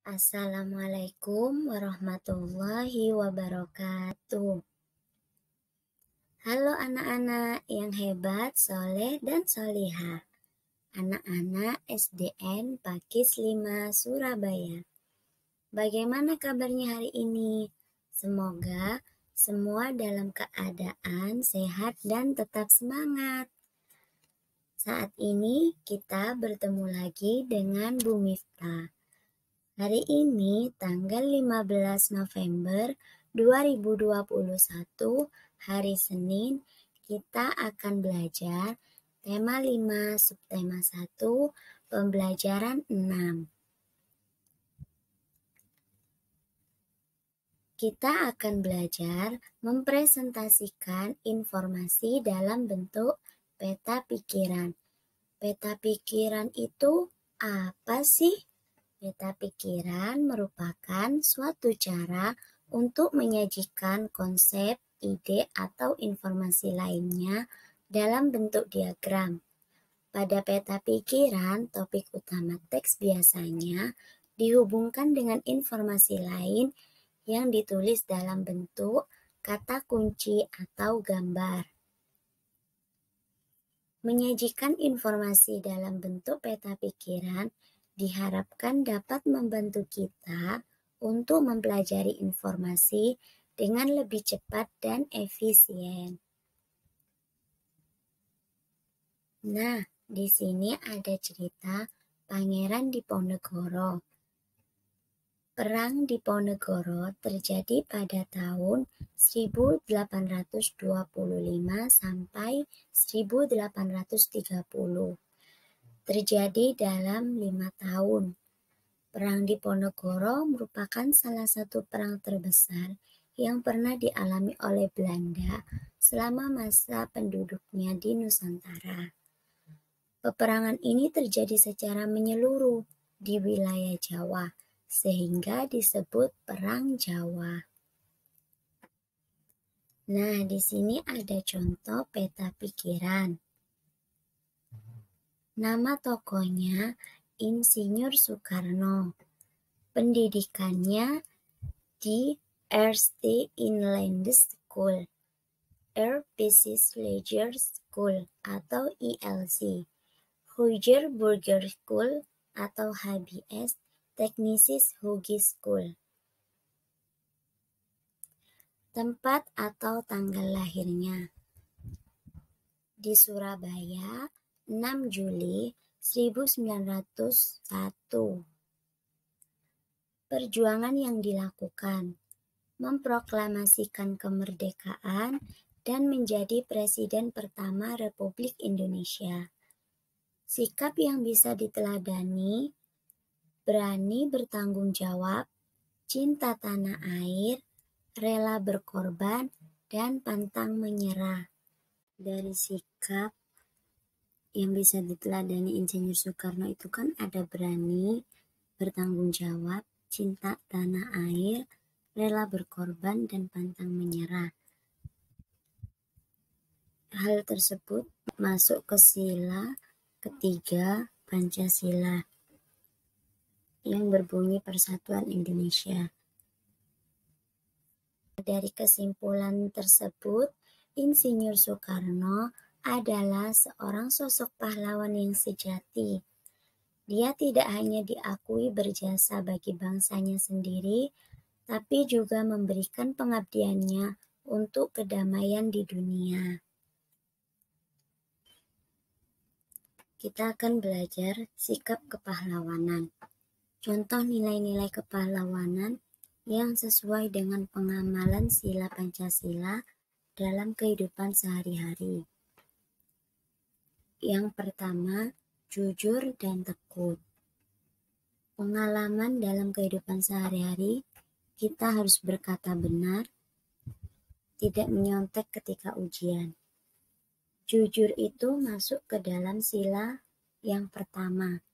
Assalamualaikum warahmatullahi wabarakatuh. Halo anak-anak yang hebat, soleh, dan solihah. Anak-anak SDN Pakis 5 Surabaya. Bagaimana kabarnya hari ini? Semoga semua dalam keadaan sehat dan tetap semangat. Saat ini kita bertemu lagi dengan Bu Miftah. Hari ini tanggal 15 November 2021, hari Senin, kita akan belajar tema 5 subtema 1, pembelajaran 6. Kita akan belajar mempresentasikan informasi dalam bentuk peta pikiran. Peta pikiran itu apa sih? Peta pikiran merupakan suatu cara untuk menyajikan konsep, ide, atau informasi lainnya dalam bentuk diagram. Pada peta pikiran, topik utama teks biasanya dihubungkan dengan informasi lain yang ditulis dalam bentuk kata kunci atau gambar. Menyajikan informasi dalam bentuk peta pikiran diharapkan dapat membantu kita untuk mempelajari informasi dengan lebih cepat dan efisien. Nah, di sini ada cerita Pangeran Diponegoro. Perang Diponegoro terjadi pada tahun 1825 sampai 1830. Terjadi dalam 5 tahun. Perang Diponegoro merupakan salah satu perang terbesar yang pernah dialami oleh Belanda selama masa penduduknya di Nusantara. Peperangan ini terjadi secara menyeluruh di wilayah Jawa, sehingga disebut Perang Jawa. Nah, di sini ada contoh peta pikiran. Nama tokohnya Insinyur Soekarno. Pendidikannya di Eerste Inlandse School, Business Leisure School atau ILC, Huijer Burger School atau HBS, Technische Hogeschool. Tempat atau tanggal lahirnya di Surabaya, 6 Juli 1901. Perjuangan yang dilakukan, memproklamasikan kemerdekaan dan menjadi Presiden pertama Republik Indonesia. Sikap yang bisa diteladani, berani bertanggung jawab, cinta tanah air, rela berkorban, dan pantang menyerah. Dari sikap yang bisa diteladani Insinyur Soekarno itu kan ada berani, bertanggung jawab, cinta tanah air, rela berkorban, dan pantang menyerah. Hal tersebut masuk ke sila ketiga Pancasila yang berbunyi Persatuan Indonesia. Dari kesimpulan tersebut, Insinyur Soekarno adalah seorang sosok pahlawan yang sejati. Dia tidak hanya diakui berjasa bagi bangsanya sendiri, tapi juga memberikan pengabdiannya untuk kedamaian di dunia. Kita akan belajar sikap kepahlawanan. Contoh nilai-nilai kepahlawanan yang sesuai dengan pengamalan sila Pancasila dalam kehidupan sehari-hari. Yang pertama, jujur dan tekun. Pengalaman dalam kehidupan sehari-hari, kita harus berkata benar, tidak menyontek ketika ujian. Jujur itu masuk ke dalam sila yang pertama,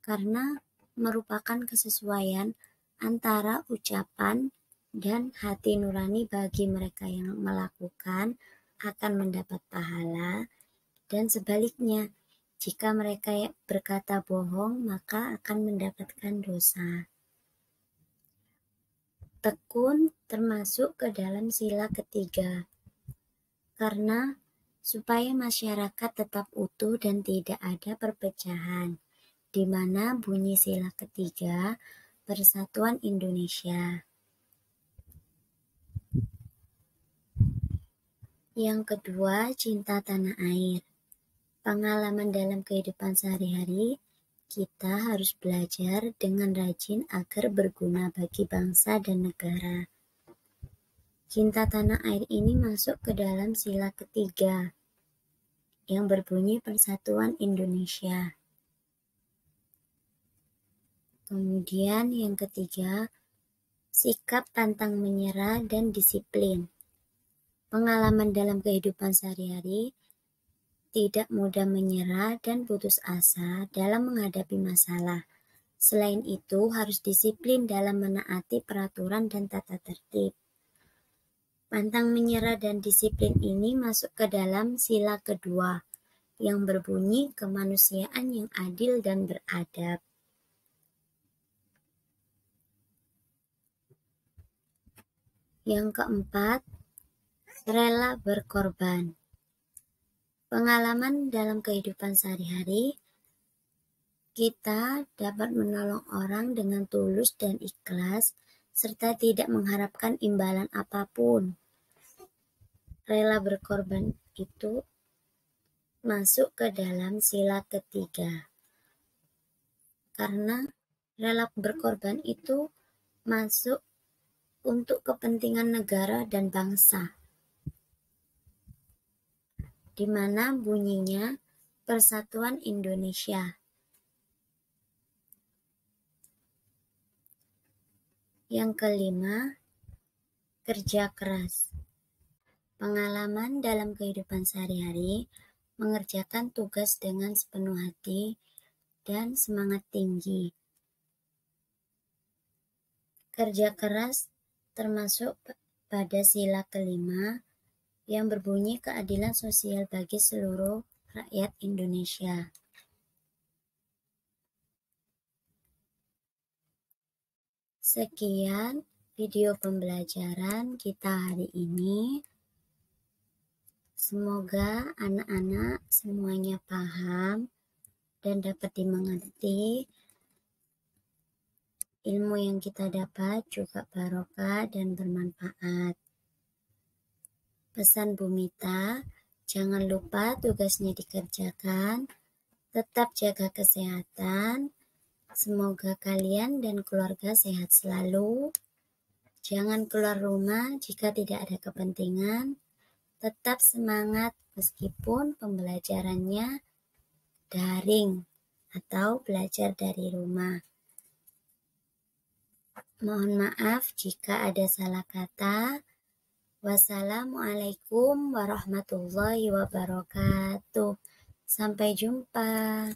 karena merupakan kesesuaian antara ucapan dan hati nurani bagi mereka yang melakukan akan mendapat pahala, dan sebaliknya, jika mereka berkata bohong maka akan mendapatkan dosa. tekun termasuk ke dalam sila ketiga. Karena supaya masyarakat tetap utuh dan tidak ada perpecahan, di mana bunyi sila ketiga Persatuan Indonesia. Yang kedua, cinta tanah air. Pengalaman dalam kehidupan sehari-hari, kita harus belajar dengan rajin agar berguna bagi bangsa dan negara. Cinta tanah air ini masuk ke dalam sila ketiga yang berbunyi Persatuan Indonesia. Kemudian yang ketiga, sikap pantang menyerah dan disiplin. Pengalaman dalam kehidupan sehari-hari, tidak mudah menyerah dan putus asa dalam menghadapi masalah. Selain itu, harus disiplin dalam menaati peraturan dan tata tertib. Pantang menyerah dan disiplin ini masuk ke dalam sila kedua, yang berbunyi kemanusiaan yang adil dan beradab. Yang keempat, rela berkorban. Pengalaman dalam kehidupan sehari-hari, kita dapat menolong orang dengan tulus dan ikhlas, serta tidak mengharapkan imbalan apapun. Rela berkorban itu masuk ke dalam sila ketiga. Karena rela berkorban itu masuk untuk kepentingan negara dan bangsa, di mana bunyinya Persatuan Indonesia. Yang kelima, kerja keras. Pengalaman dalam kehidupan sehari-hari, mengerjakan tugas dengan sepenuh hati dan semangat tinggi. Kerja keras termasuk pada sila kelima yang berbunyi keadilan sosial bagi seluruh rakyat Indonesia. Sekian video pembelajaran kita hari ini. Semoga anak-anak semuanya paham dan dapat dimengerti. Ilmu yang kita dapat juga barokah dan bermanfaat. Pesan Bu Mita, jangan lupa tugasnya dikerjakan, tetap jaga kesehatan. Semoga kalian dan keluarga sehat selalu. Jangan keluar rumah jika tidak ada kepentingan. Tetap semangat meskipun pembelajarannya daring atau belajar dari rumah. Mohon maaf jika ada salah kata. Wassalamualaikum warahmatullahi wabarakatuh. Sampai jumpa.